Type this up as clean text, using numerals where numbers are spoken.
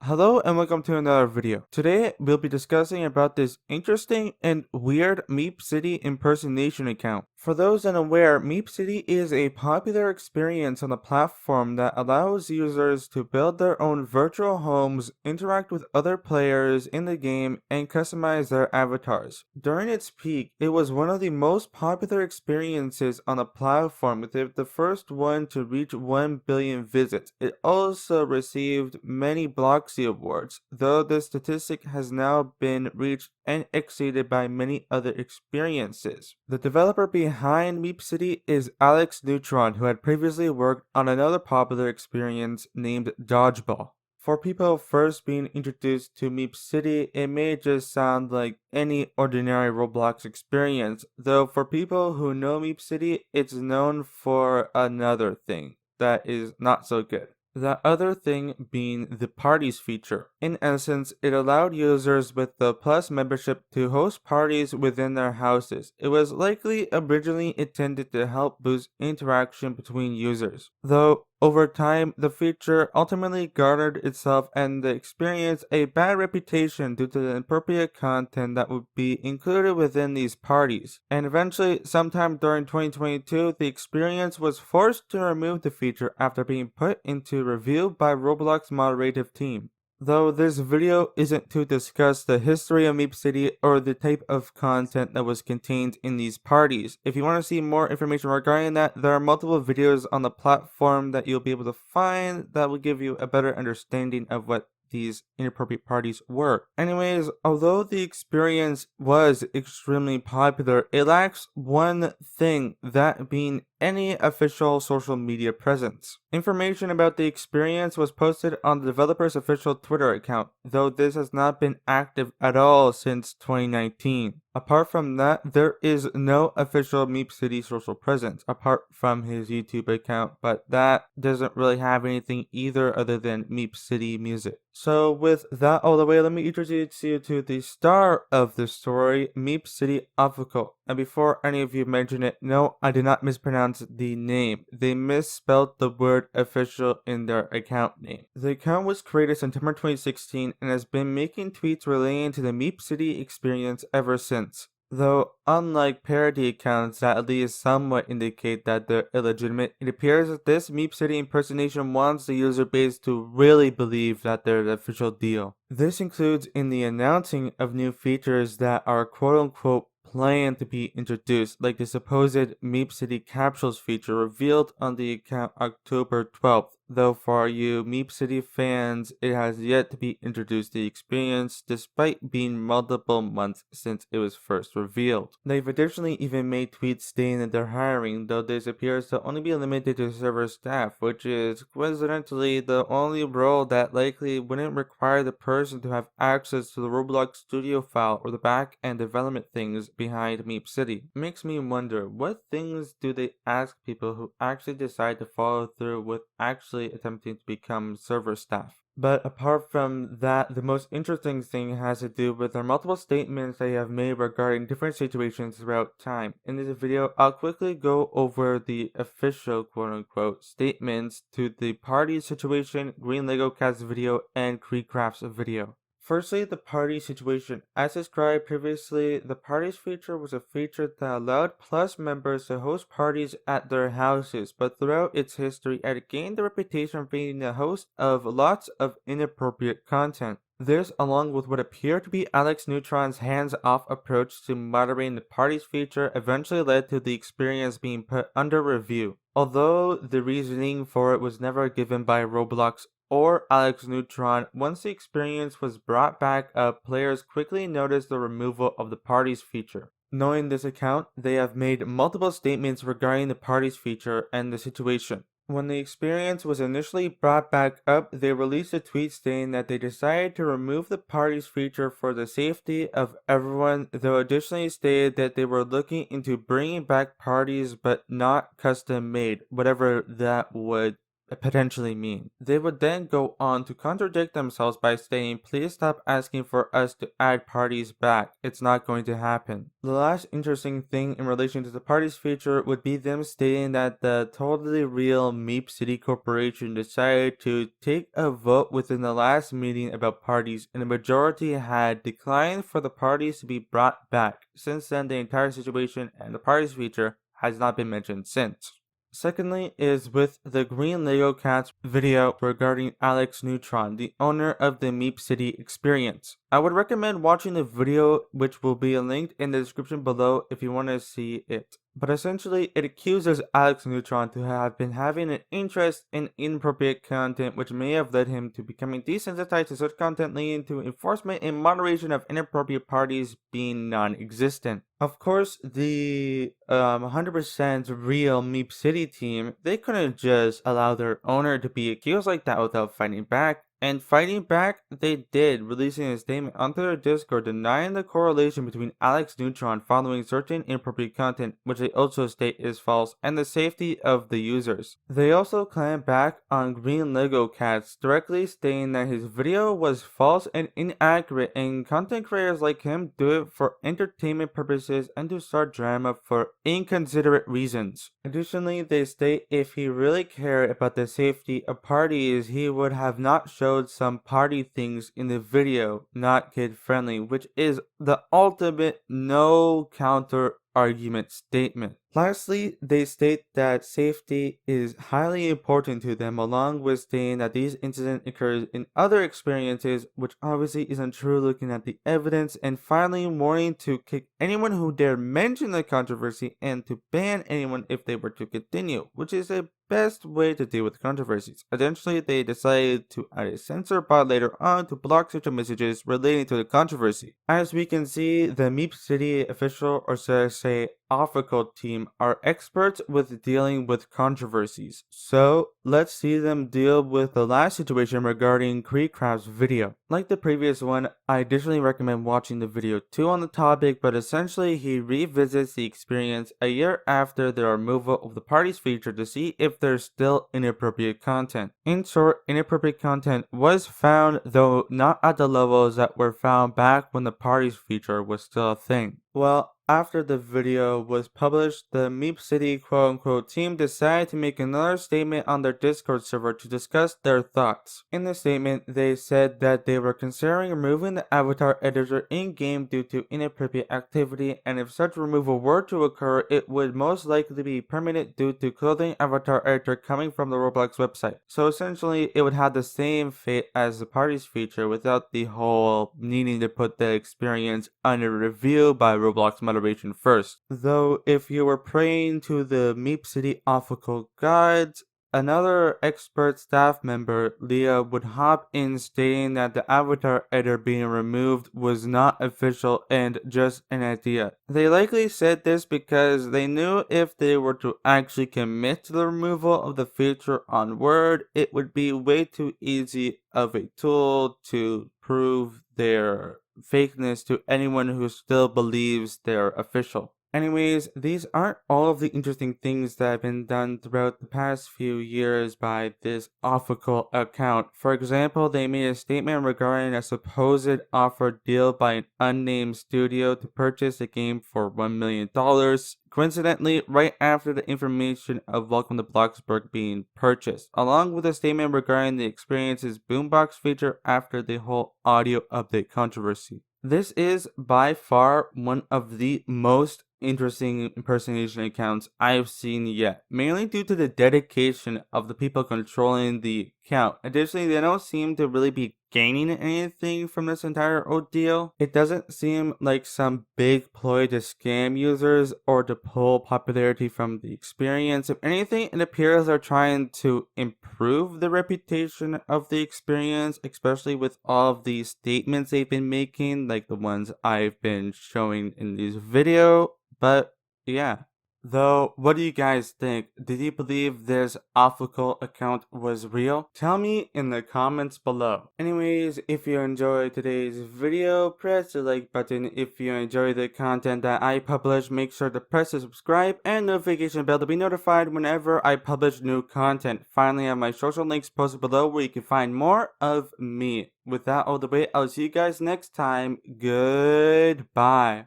Hello and welcome to another video. Today we'll be discussing about this interesting and weird Meepcity Impersonation account. For those unaware, Meepcity is a popular experience on the platform that allows users to build their own virtual homes, interact with other players in the game, and customize their avatars. During its peak, it was one of the most popular experiences on the platform, with it the first one to reach 1 billion visits. It also received many Bloxy awards, though this statistic has now been reached and exceeded by many other experiences. The developer behind Meepcity is Alex Neutron, who had previously worked on another popular experience named Dodgeball. For people first being introduced to Meepcity, it may just sound like any ordinary Roblox experience, though for people who know Meepcity, it's known for another thing that is not so good. The other thing being the parties feature. In essence, it allowed users with the Plus membership to host parties within their houses. It was likely originally intended to help boost interaction between users, though over time, the feature ultimately garnered itself and the experience a bad reputation due to the inappropriate content that would be included within these parties. And eventually, sometime during 2022, the experience was forced to remove the feature after being put into review by Roblox moderative team. Though this video isn't to discuss the history of Meepcity or the type of content that was contained in these parties. If you want to see more information regarding that, there are multiple videos on the platform that you'll be able to find that will give you a better understanding of what these inappropriate parties were. Anyways, although the experience was extremely popular, it lacks one thing, that being any official social media presence. Information about the experience was posted on the developer's official Twitter account, though this has not been active at all since 2019. Apart from that, there is no official Meepcity social presence, apart from his YouTube account, but that doesn't really have anything either other than Meepcity music. So with that all the way, let me introduce you to the star of the story, Meepcity Official. And before any of you mention it, no, I did not mispronounce the name. They misspelled the word official in their account name. The account was created September 2016 and has been making tweets relating to the Meepcity experience ever since. Though, unlike parody accounts that at least somewhat indicate that they're illegitimate, it appears that this Meepcity impersonation wants the user base to really believe that they're the official deal. This includes in the announcing of new features that are quote-unquote planned to be introduced, like the supposed Meepcity capsules feature revealed on the account October 12th. Though for you Meepcity fans, it has yet to be introduced to the experience despite being multiple months since it was first revealed. They've additionally even made tweets stating that they're hiring, though this appears to only be limited to server staff, which is coincidentally the only role that likely wouldn't require the person to have access to the Roblox studio file or the back-end development things behind Meepcity. It makes me wonder, what things do they ask people who actually decide to follow through with actually attempting to become server staff? But apart from that, the most interesting thing has to do with their multiple statements they have made regarding different situations throughout time. In this video, I'll quickly go over the official quote-unquote statements to the party situation, Green Lego Cats video, and Creecraft's video. Firstly, the party situation. As described previously, the parties feature was a feature that allowed Plus members to host parties at their houses, but throughout its history, it had gained the reputation of being the host of lots of inappropriate content. This, along with what appeared to be Alex Neutron's hands-off approach to moderating the parties feature, eventually led to the experience being put under review. Although the reasoning for it was never given by Roblox or Alex Neutron, once the experience was brought back up, players quickly noticed the removal of the parties feature. Knowing this account, they have made multiple statements regarding the parties feature and the situation. When the experience was initially brought back up, they released a tweet stating that they decided to remove the parties feature for the safety of everyone, though additionally stated that they were looking into bringing back parties but not custom made, whatever that would potentially mean. They would then go on to contradict themselves by saying, "Please stop asking for us to add parties back. It's not going to happen." The last interesting thing in relation to the parties feature would be them stating that the totally real Meepcity Corporation decided to take a vote within the last meeting about parties, and the majority had declined for the parties to be brought back. Since then, the entire situation and the parties feature has not been mentioned since. Secondly is with the Green Lego Cats video regarding Alex Neutron, the owner of the Meepcity experience. I would recommend watching the video, which will be linked in the description below if you want to see it. But essentially, it accuses Alex Neutron to have been having an interest in inappropriate content, which may have led him to becoming desensitized to such content, leading to enforcement and moderation of inappropriate parties being non-existent. Of course, the 100% real Meepcity team, they couldn't just allow their owner to be accused like that without fighting back. And fighting back, they did, releasing a statement onto their Discord denying the correlation between Alex Neutron following certain inappropriate content, which they also state is false, and the safety of the users. They also clamped back on Green Lego Cats, directly stating that his video was false and inaccurate, and content creators like him do it for entertainment purposes and to start drama for inconsiderate reasons. Additionally, they state if he really cared about the safety of parties, he would have not showed some party things in the video, not kid friendly, which is the ultimate no counter argument statement. Lastly, they state that safety is highly important to them, along with stating that these incidents occur in other experiences, which obviously isn't true looking at the evidence, and finally warning to kick anyone who dare mention the controversy and to ban anyone if they were to continue, which is the best way to deal with controversies. Additionally, they decided to add a censor bot later on to block such messages relating to the controversy. As we can see, the Meepcity official, or should I say official team, are experts with dealing with controversies. So let's see them deal with the last situation regarding Creekcraft's video. Like the previous one, I additionally recommend watching the video 2 on the topic, but essentially he revisits the experience a year after the removal of the parties feature to see if there's still inappropriate content. In short, inappropriate content was found, though not at the levels that were found back when the parties feature was still a thing. Well, after the video was published, the Meepcity quote-unquote team decided to make another statement on their Discord server to discuss their thoughts. In the statement, they said that they were considering removing the avatar editor in-game due to inappropriate activity, and if such removal were to occur, it would most likely be permanent due to clothing avatar editor coming from the Roblox website. So essentially, it would have the same fate as the parties feature without the whole needing to put the experience under review by Roblox moderation first. Though if you were praying to the Meepcity official guides, another expert staff member, Leah, would hop in stating that the avatar editor being removed was not official and just an idea. They likely said this because they knew if they were to actually commit to the removal of the feature on Word, it would be way too easy of a tool to prove their fakeness to anyone who still believes they're official. Anyways, these aren't all of the interesting things that have been done throughout the past few years by this official account. For example, they made a statement regarding a supposed offer deal by an unnamed studio to purchase the game for $1 million. Coincidentally, right after the information of Welcome to Bloxburg being purchased, along with a statement regarding the experience's boombox feature after the whole audio update controversy. This is by far one of the most interesting impersonation accounts I've seen yet, mainly due to the dedication of the people controlling the account. Additionally, they don't seem to really be gaining anything from this entire ordeal. It doesn't seem like some big ploy to scam users or to pull popularity from the experience. If anything, it appears they're trying to improve the reputation of the experience, especially with all of these statements they've been making, like the ones I've been showing in this video. But yeah, Though, what do you guys think? Did you believe this awful cult account was real? Tell me in the comments below. Anyways, if you enjoyed today's video, press the like button. If you enjoy the content that I publish, make sure to press the subscribe and notification bell to be notified whenever I publish new content. Finally, I have my social links posted below where you can find more of me. With that all the way, I'll see you guys next time. Goodbye.